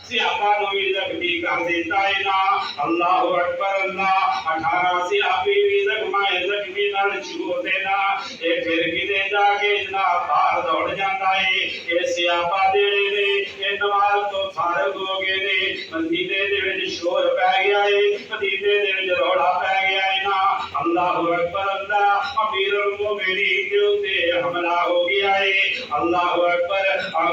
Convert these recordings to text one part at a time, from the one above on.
सियापा नु भी जख्मी कर देता है ना। अल्लाह अकबर अल्लाह 18 सियापी भी जख्मी नाल छू देना। ये फिर किते जाके जनाब बाहर दौड़ जाता है। ये सियापा जेड़े ने ये नमाज तो फारग हो गए ने। मदीने दे विच शोर पै गया है, मदीने दे विच रौला पै गया है ना। अल्लाह अकबर अल्लाह अमीरुल मोमिनीन के ऊते हमला हो गया है। अल्लाह अकबर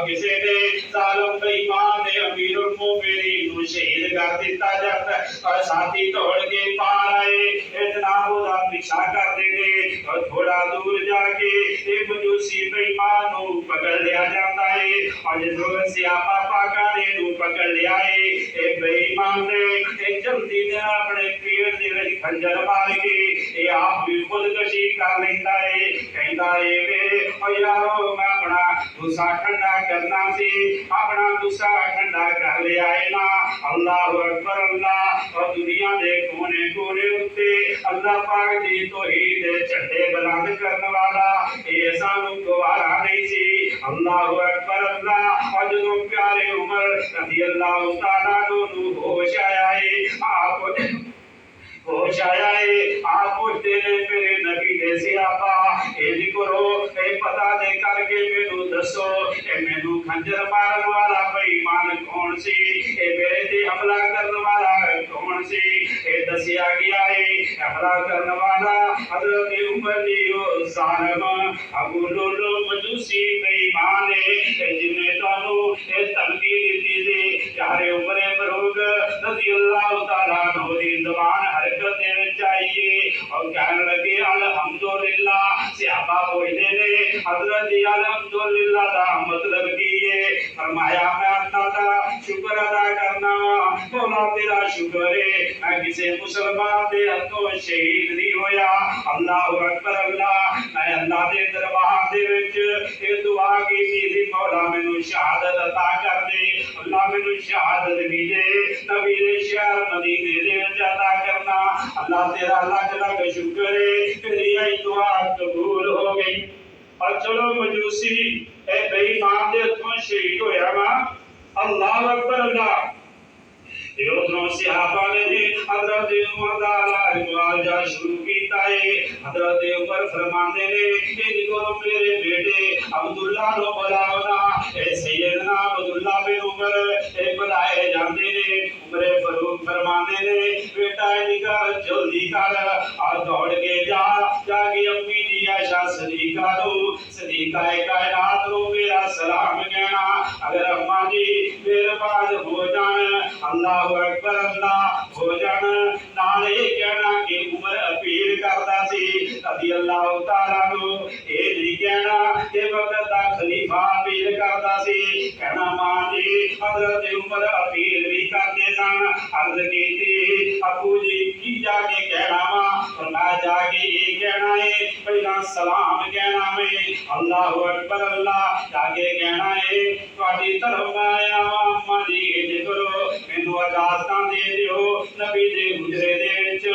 किसी ने जालिम बेईमान ने अमीरुल मोमिनीन को शहीद कर दिता जाता और साथी दौड़ के पार आए। जनाब ओदा पीछा कर देने और थोड़ा दूर जाके एक मजूसी बेईमान को पकड़ लिया जाता है। और जो सियापा पाका ने पकड़ लिया है, एक बेईमान ने जल्दी ने अपने पेट दे विच खंजर मार के ये आप भी खुदकशी कर लेता है। कहता है वे और यारो मैं अपना गुस्सा ठंडा करना सी, अपना गुस्सा ठंडा कर लिया है ना। अल्लाह अकबर अल्लाह और दुनिया दे कोने कोने उत्ते अल्लाह पाक दी तौहीद दे झंडे बुलंद करने वाला ये सानू गवारा नहीं सी। अल्लाह अकबर अल्लाह और जो प्यारे उमर रज़ी अल्लाह तआला नु होश आया है, आप होश आया है। आप पूछते ने मेरे नबी दे सियापा ए करो ए पता दे करके मेनू दसो ए मेनू खंजर मारन वाला बेईमान कौन सी, ए मेरे ते हमला करने वाला कौन सी। ए दसिया गया है हमला करने वाला हजरत उमर लियो जालिम अबू लुलु मजूसी बेईमान है जिन्हें तानू ए धमकी दी थी। यारे उमर फारूक रज़ी अल्लाह तआला अन्हु दी ज़बान हरकत देने चाहिए और कहने लगे अल्हम्दुलिल्लाह। सियापा बोलते ने हजरत अल्हम्दुलिल्लाह दा मतलब की है। फरमाया मैं अल्लाह दा शुक्र अदा करना मौला तेरा शुक्र है मैं किसी मुसलमान दे हथों शहीद नहीं होया। अल्लाह अकबर अल्लाह मैं अल्लाह दे दरबार दे विच ये दुआ की थी मौला मैनू शहादत अता कर दे, अल्लाह मैनू शहादत भी दे नबी दे शहर मदीने दे विच अता करना। अल्लाह तेरा लख लख शुक्र है तेरी यही दुआ कबूल हो गई। और चलो मजूसी ए बेईमान दे हथों शहीद होया वा। अल्लाह अकबर अल्लाह योधों सिहाबा ने हजरत उमर दा मुआवजा शुरू कीता है। हजरत उमर फरमाते ने इनको मेरे बेटे अब्दुल्ला नो बुलाओ ना। ए सैयदना अब्दुल्ला बिन उमर ए बुलाए जाते ने। उमर फारूक फरमाते ने बेटा निकर जल्दी कर और दौड़ के जा जाके अम्मी जी आयशा सदीका कायनात नो मेरा सलाम कहना। अगर अम्मा जी मेरे पास हो जान अल्लाह अकबर अल्लाह हो जान नाल ये कहना कि उमर अपील करदा सी रज़ी अल्लाह तआला नु ये नहीं कहना कि वक्त दा खलीफा अपील करदा सी। कहना मां जी हजरत उमर अपील भी करदे सन। अर्ज कीती अबू जी की जाके कहना वा। फरमाया जाके ये कहना है पहला सलाम कहना है अल्लाह अकबर अल्लाह जाके कहना है ਤੁਹਾਡੀ तरफ आया अम्मा जी ये करो मैनू इजाजत दे दियो नबी दे हुजरे दे विच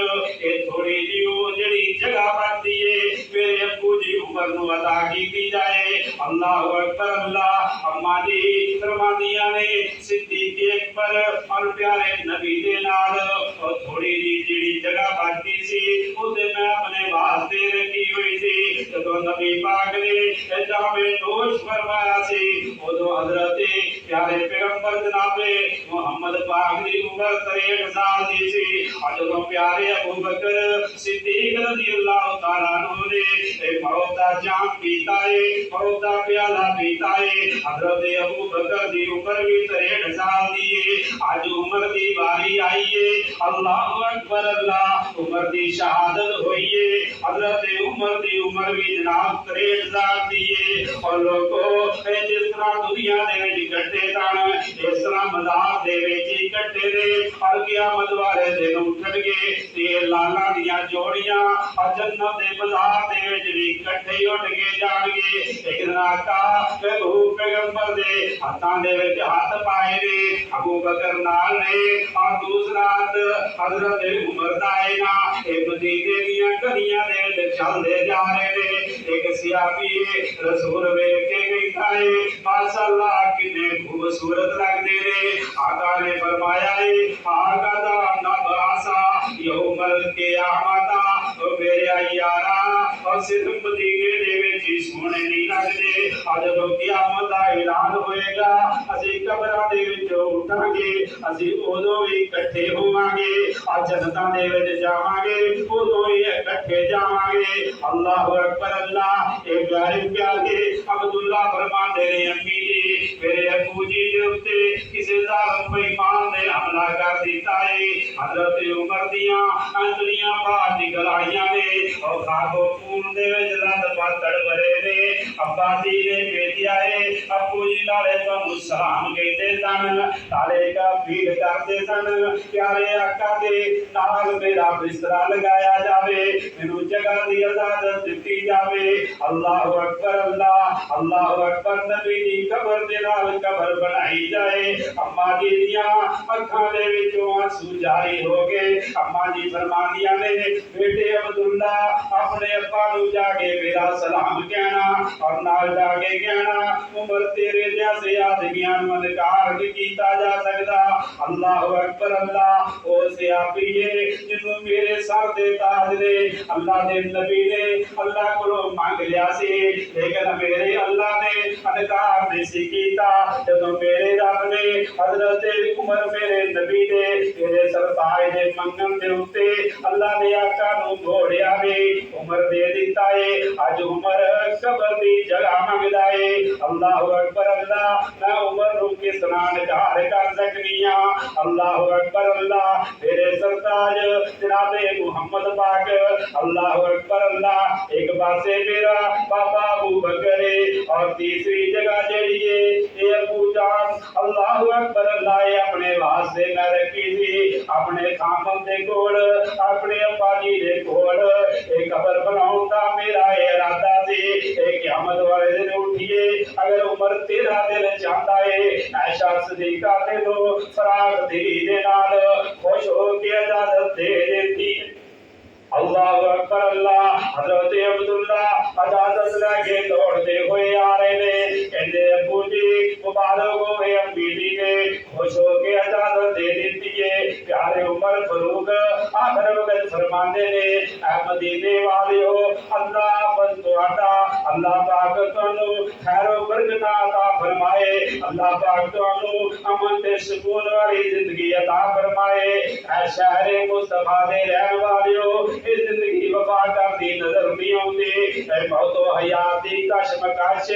ये थोड़ी जी जेड़ी जगह बनती है मेरे अब्बू जी उमर नू अता की जाए। अल्लाह अकबर अल्लाह अम्मा जी फरमादियां ने सिद्दीक अकबर और प्यारे नबी दे नाल और थोड़ी जी जेड़ी जगह बनती सी उसे मैं अपने वास्ते रखी हुई थी। जब नबी पाक ने जामे नोश फरमाया सी उदो हजरत प्यारे पैगंबर जनाबे मोहम्मद पाक दी उम्र 63 साल दी सी। और जब प्यारे अबू बकर सिद्दीक रज़ी अल्लाह तआला अन्हु ने मौत दा जाम पीता है मौत दा प्याला पीता है। हजरत अबू बकर दी उम्र भी 63 साल दी है। आज उम्र दी बारी आई है। अल्लाह अकबर अल्लाह उम्र दी शहादत हुई है। हजरत उमर दी उम्र भी जनाब 63 साल दी है। और लोगों जिस तरह दुनिया दे विच इकट्ठे सन इस तरह मज़ार दे विच इकट्ठे ने और क़यामत वाले दिन उठणगे ते लाला दियां जोड़ियां और जन्नत दे बाजार दे विच भी इकट्ठे उठ के जाणगे। एक दिन आका महबूब पैगंबर दे हत्थां दे विच हत्थ पाए ने। अबू बकर बकर नाल ने और दूसरा हजरत उमर दा है ना ए मदीने दियां गलियां दे चलदे जा रहे ने एक सियाबी रसूल वेख के कहता है माशाअल्लाह कितने खूबसूरत लगदे ने आका ने फरमाया है आका दा नबासा यौमल क़यामत ओ मेरे यारा और सिर्फ मदीने दे विच ही सोने नहीं लगदे जदों क़यामत दा ऐलान होएगा असीं कबरां दे विचों उठांगे असीं उदों भी इकट्ठे होवांगे जन्नतां दे विच जावांगे उदों ही इकट्ठे जावांगे अल्लाहु अकबर अल्लाह ए प्यारे प्यारे अब्दुल्ला फरमांदे ने अम्मी जी मेरे अबू जी दे उत्ते किसी जालिम बेईमान ने हमला कर दिता है हजरत उमर दियां अंतड़ियां बाहर निकल आईयां ने और खाबो खून दे विच लत पातड़ भरे ने अब्बा जी ने भेजिया है अबू जी नाले तुहानू सलाम कहते सन नाले का भीड़ करते सन प्यारे आका दे नाल मेरा बिस्तरा लगाया जावे मैनू जगह दी इजाजत दी जावे अल्लाहु अकबर अल्लाहु अकबर नबी दी कब्र दे नाल कब्र बनाई जाए अम्मा जी दियां अखां दे विचों आंसू जारी हो गए अम्मा जी फरमांदियां ने बेटे अब्दुल्ला अपने अब्बा नू जाके मेरा सलाम कहना और नाल जाके कहना उमर तेरे जैसे आदमियां नू इनकार नहीं कीता जा सकदा अल्लाहु अकबर अल्लाह ओ सियाबी है जिन्नू मेरे सर दे ताज ने अल्लाह दे नबी ने अल्लाह कोलों मंग लिया सी लेकिन मेरे अल्लाह ने इनकार नहीं कीता जदों मेरे रब ने हजरत उमर मेरे नबी ने मेरे सरताज दे मंगन दे उत्ते अल्लाह ने आका नू मोड़िया ने उमर दे दिता है अज उमर कब्र दी जगह मंगदा है अल्लाहु अकबर अल्लाह मैं उमर नू किस तरह इनकार कर सकनी हां अल्लाहु अकबर अल्लाह मेरे सरताज जनाबे मुहम्मद पाक अल्लाहु अकबर अल्लाह एक पासे मेरा बाबा अबू बकर और तीसरी जगह जेड़ी है ये अबू जान अल्लाहु अकबर अल्लाह अपने वास्ते मैं रखी थी अपने खामन दे कोल अपने अब्बा जी दे कोल एक कब्र बनाउण दा मेरा इरादा सी क़यामत वाले दिन उठिए अगर उमर तेरा दिल चाहता है ऐशा सदीका दे दो फराग दिली दे नाल खुश होके इजाजत दे देती अल्लाहु अकबर अल्लाह हजरत अब्दुल्ला इजाजत लेके दौड़ते हुए आ रहे ने कहते अबू जी मुबारक होवे अम्मी जी ने खुश होके इजाजत दे देती है प्यारे उमर फारूक आखिर वक्त फरमाते ने ऐ मदीने वालियो अल्लाह बस तुहाडा अल्लाह पाक तुहानू खैर बरकत अता फरमाए अल्लाह पाक तुहानू अमन ते सुकून वाली जिंदगी अता फरमाए ऐ शहर मुस्तफा दे रहन वालियो इस जिंदगी वफा करती नजर नहीं आती मौतो हयात दी कशमकश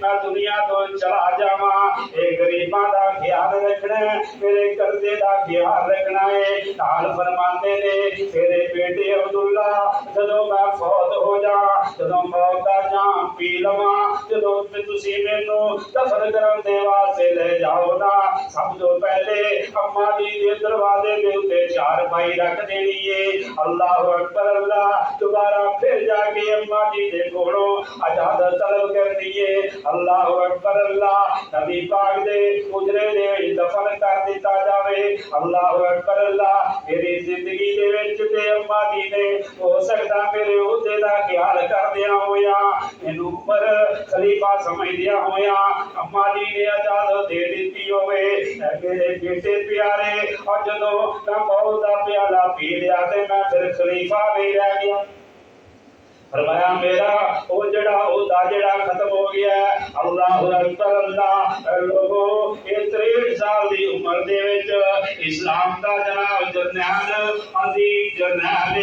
मैं दुनिया तो चला जावा ए गरीबां दा ख्याल रखना मेरे कर्जे दा ख्याल रखना है नाल फरमाते ने तेरे बेटे अब्दुल्ला जदों मैं फौत हो जा जदों मौत दा जाम पी लवां जदों तुसी मैनू दफन करन दे वास्ते ले जाओ ना सब तो पहले अम्मा जी दे दरवाजे दे उत्ते चारपाई रख देनी है अल्लाहु अकबर अल्लाह दोबारा फिर जाके अम्मा जी दे कोलों इजाजत तलब करनी है अल्लाहु अकबर अल्लाह नबी पाक दे उजरे दे दफन कर दिता जावे अल्लाहु अकबर अल्लाह मेरी जिंदगी दे विच ते अम्मा जी ने हो सकदा मेरे ओहदे दा ख्याल करदियां होया मैनू उमर खलीफा समझदियां होया अम्मा जी ने इजाजत दे दिती होवे मेरे बेटे प्यारे और जदों मैं मौत दा प्याला पी लिया ते मैं फिर खलीफा नहीं रह गया फरमाया मेरा वो जड़ा ओदा जड़ा खत्म हो गया अल्लाहु अकबर अल्लाह लोगो ये 63 साल दी उम्र दे विच इस्लाम दा जनाब जरनैल अजीज जरनैल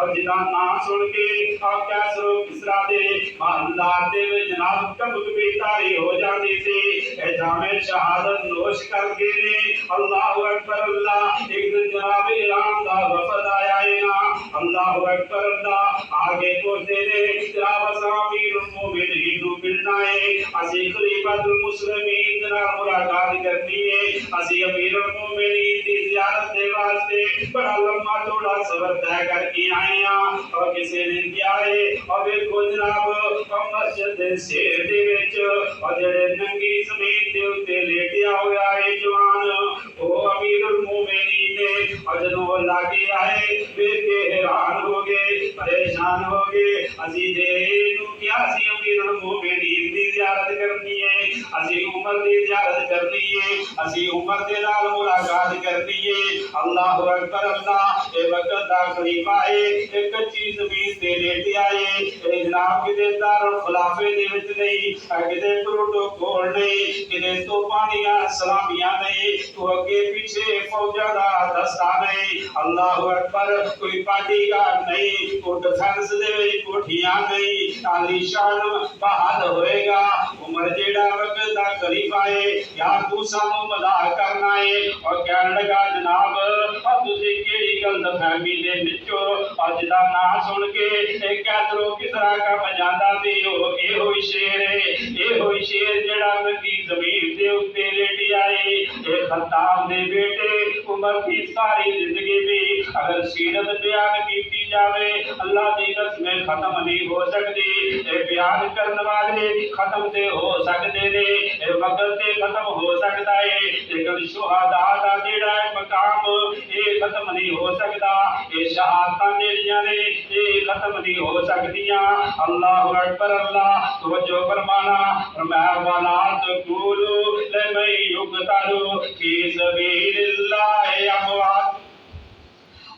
और जिदा नाम सुन के आप कैसरो किसरा दे महल्ला दे जनाब कब भी तारी हो जाती थी ए जामे शहादत नोश करके ने अल्लाहु अकबर अल्लाह एक दिन जनाब ईरान दा वफद आया है ना अल्लाहु अकबर अल्लाह आगे पहुंचे ने जनाब अमीर मोमिनीन नू मिलना है असी खलीफतुल मुस्लिमीन जनाब मुलाकात करनी है असी अमीर मोमिनीन दी ज़ियारत दे वास्ते बड़ा लंबा चौड़ा सफर तय करके आए हां और किसी ने क्या है और देखो जनाब मस्जिद दे शेर दे विच और जेड़े नंगी जमीन दे उत्ते लेटिया होया है जवान ओ अमीर और जदों लागे आए वेख के हैरान हो गए, परेशान हो गए। असी दे क्या सी अमीरुल मोमिनीन दी ज़ियारत करनी है, असी उमर दी ज़ियारत करनी है, असी उमर दे नाल मुलाकात करनी है। अल्लाहु अकबर अल्लाह। ए वक्त दा खलीफा है, एक कच्ची जमीन ते लेट आए। ए जनाब किते दारुल खिलाफे दे विच नहीं, किते प्रोटोकॉल नहीं, किते तोपानियां सलामियां नहीं, तो अगे पीछे फौजा दा दस्ता नहीं। अल्लाहु अकबर। कोई बॉडीगार्ड नहीं, कोई डिफेंस दे विच कोठियां नहीं, आलीशान बहाल होएगा। उमर जेड़ा वक्त दा खलीफा है, यार तू सानू मजाक करना है और कहन लगा जनाब तुसी केड़ी गलतफहमी दे विचो अज दा नाम सुन के कैसरो किसरा कम जांदा सी ए होई शेर है, ए होई शेर जेड़ा नंगी जमीन दे उत्ते लेट आए। ए खत्ताब दे बेटे उमर की सारी जिंदगी भी अगर सीरत बयान की जावे अल्लाह दी कसमें खत्म नहीं हो सकती। ए बयान करने वाले खत्म ते हो सकते ने, ए वक्त ते खत्म हो सकता है, लेकिन शुहदा दा जेड़ा मकाम ये खत्म नहीं हो सकता। ये शहादतां जेड़ियां ने ये खत्म नहीं हो सकदियां। अल्लाहु अकबर अल्लाह। तवज्जो फरमाना, फरमाया वाला तक़ूलू लमन युक़तलू फी सबीलिल्लाहि अमवात।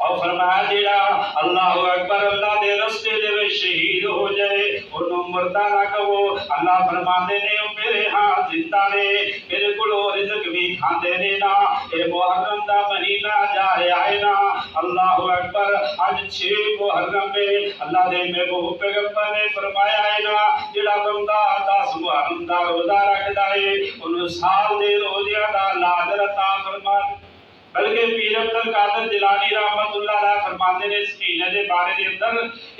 और फरमाया जेड़ा अल्लाह अकबर अल्लाह दे रस्ते दे विच शहीद हो जाए ओनू मरदा ना कहो। अल्लाह फरमांदे ने मेरे हाथ जिंदा ने, मेरे कोलों रिज़्क भी खांदे ने ना। ए मुहर्रम दा महीना जा रहा है ना। अल्लाह अकबर। आज 6 मुहर्रम में अल्लाह दे महबूब पैगंबर ने फरमाया है ना, जेड़ा बंदा 10 मुहर्रम दा रोजा रखदा है ओनू साल दे रोज़ियां दा लाजर अता फरमा। बल्कि पीर अब्दुल कादिर जिलानी रहमतुल्लाह अलैह फरमाते ने इस महीने के बारे के अंदर,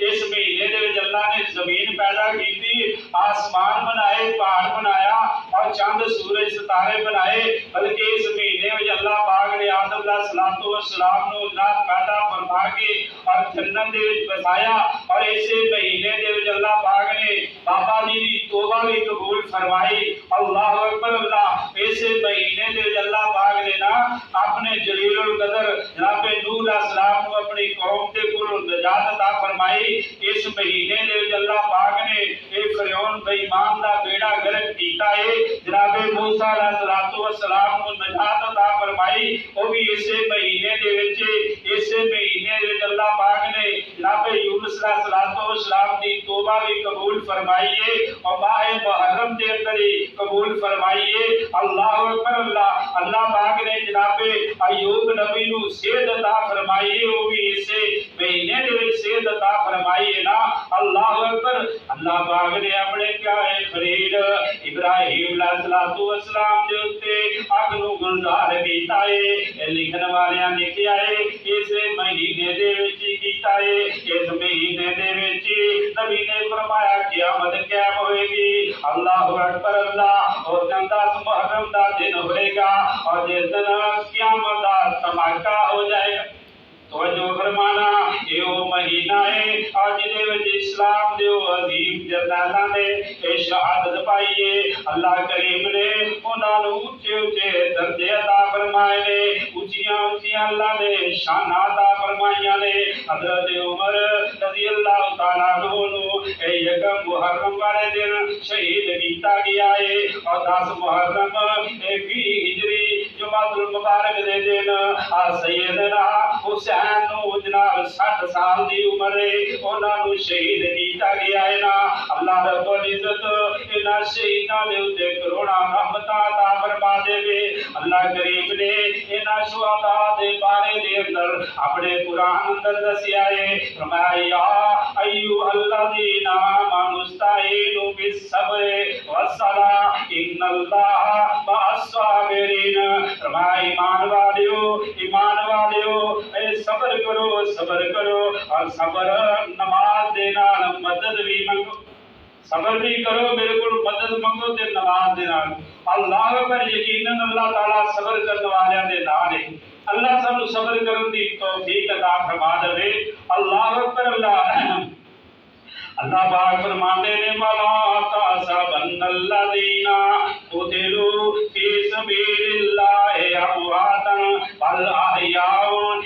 इस महीने के विच अल्लाह ने जमीन पैदा की, आसमान बनाए, पहाड़ बनाया और चंद सूरज सितारे बनाए। बल्कि इस महीने में अल्लाह पाक ने आदम अलैहिस्सलातु वस्सलाम को जन्नत पैदा फरमा के और जन्नत दे विच बसाया। और इस महीने के विच अल्लाह पाक ने बाबा जी की तौबा भी कबूल फरमाई। अल्लाह अकबर अल्लाह। इस महीने के विच अल्लाह पाक ने ना अपने जलीलुल कदर जनाब नूह अलैहिस्सलाम को अपनी कौम के कोलों निजात अता फरमाई। इस महीने दे विच अल्लाह पाक ने एक फिरौन बेईमान दा बेड़ा गर्क कीता है, जनाब मूसा अलैहिस्सलातु वस्सलाम को निजात अता फरमाई। वो भी इस महीने दे विच, इस महीने दे विच अल्लाह पाक ने जनाब यूनुस अलैहिस्सलातु वस्सलाम दी तौबा भी कबूल फरमाई है और माह मुहर्रम के अंदर ही कबूल फरमाई है। अल्लाह अकबर अल्लाह। अल्लाह पाक ने जनाब अयूब नबी नू सेहत अता फरमाई है, वो भी इस महीने दे विच सेहत अता फरमाई है ना। अल्लाह अकबर। अल्लाह पाक ने अपने प्यारे खलील इब्राहिम अलैहिस्सलातु वस्सलाम दे उत्ते अग नू गुलजार कीता है। लिखण वालियां लिखिया है इस महीने दे विच कीता है। इस महीने दे विच नबी ने फरमाया क़यामत कायम होएगी। अल्लाह अकबर अल्लाह। और 10 मुहर्रम दा दिन होएगा और जिस दिन क़यामत दा धमाका हो जाएगा। तो जो फरमाना ये वो महीना है और जिदे विच इस्लाम दे अजीम जरनैलां ने ये शहादत पाई है। अल्लाह करीम ने उन्हां नूं ऊंचे ऊंचे दर्जे अता फरमाए ने, ऊंचियां ऊंचियां अल्लाह ने शानां अता फरमाइयां ने। हजरत उमर रज़ी अल्लाह तआला अन्हु नूं यकम मुहर्रम वाले दिन शहीद कीता गया है और 10 मुहर्रम 20 हिजरी जुमातुल मुबारक दे दिन सैयदना हुसैन जनाब 60 साल की उम्र है उन्होंने शहीद किया गया है ना। अल्लाह रब्बुल इज्जत इन्हां शहीदां दे उत्ते करोड़ां रहमतां अता फरमा देवे। अल्लाह करीम ने इन्हां शुहदा दे बारे दे अंदर अपने कुरान अंदर दसिया है, फरमाया या अय्युहल्लज़ीना आमनु इस्तईनु बिस्सब्रि वस्सलाह इन्नल्लाहा मअस-साबिरीन। फरमाया ईमान वालियो सबर करो, सबर करो और सबर नमाज दे नाल मदद भी मंगो। सबर भी करो, मेरे को मदद मंगो ते नमाज दे नाल। अल्लाह पर यकीनन अल्लाह ताला सबर करने वालियां दे नाल है। अल्लाह सानू सबर करन दी तौफीक अता फरमा देवे। अल्लाह अकबर अल्लाह। अल्लाह पाक फरमाते ने वला तहसबन्नल्लज़ीना कुतिलू फी सबीलिल्लाहि अमवातन बल अहयाउन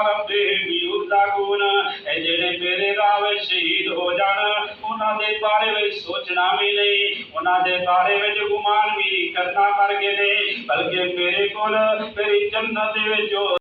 रब्बिहिम युरज़क़ून ए जेड़े मेरे राह विच शहीद हो जाण उन्हां दे बारे विच सोचना भी नहीं उन्हां दे बारे विच गुमान भी करना करके नहीं बल्कि मेरे कोल मेरी जन्नत दे विच